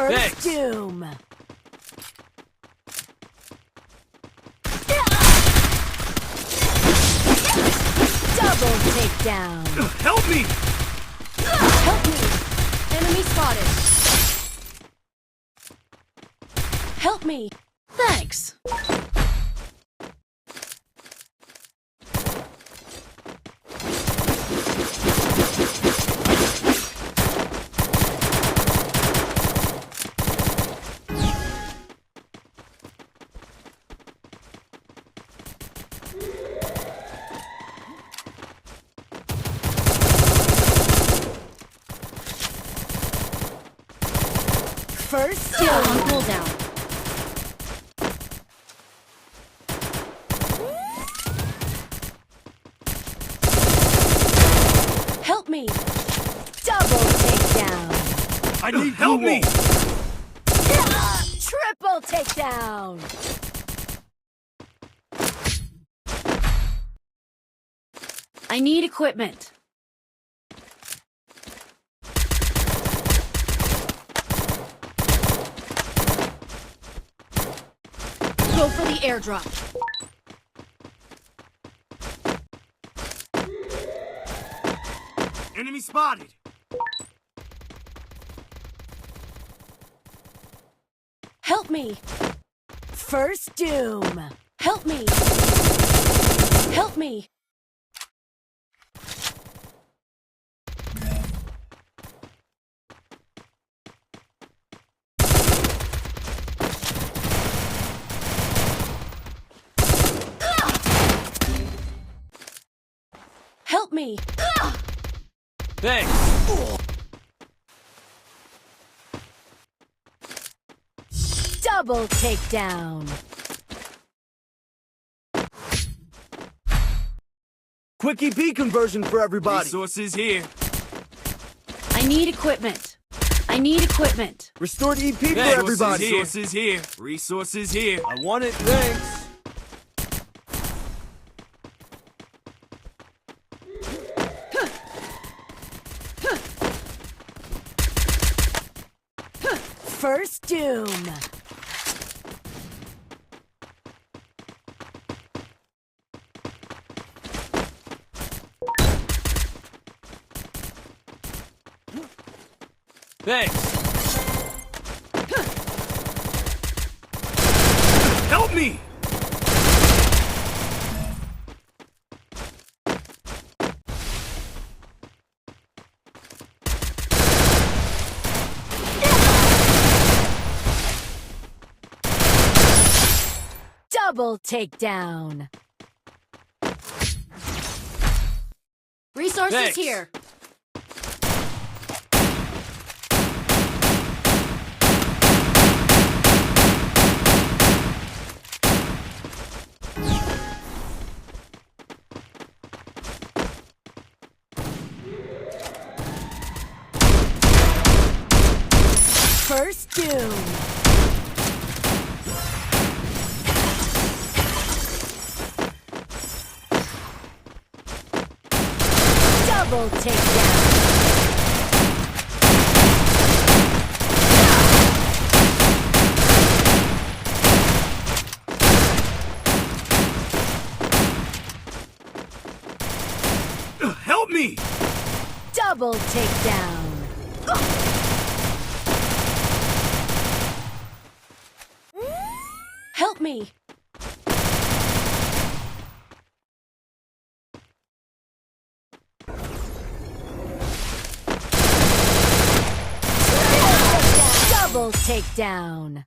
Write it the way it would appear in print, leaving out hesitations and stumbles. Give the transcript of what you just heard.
First doom. Double takedown. Help me! Help me. Enemy spotted. Help me. Thanks. First down on cooldown. Help me. Double takedown. I need help me! Triple takedown. I need equipment. Go for the airdrop. Enemy spotted! Help me. First doom. Help me. Help me. Help me. Thanks! Double takedown. Quick EP conversion for everybody. Resources here. I need equipment. I need equipment. Restored EP for Thanks. everybody. Resources here. Resources here. I want it, thanks. First doom. Thanks! Help me! Double takedown. Resources Thanks. here. First doom. Double takedown. Help me! Double takedown. Help me. Double takedown.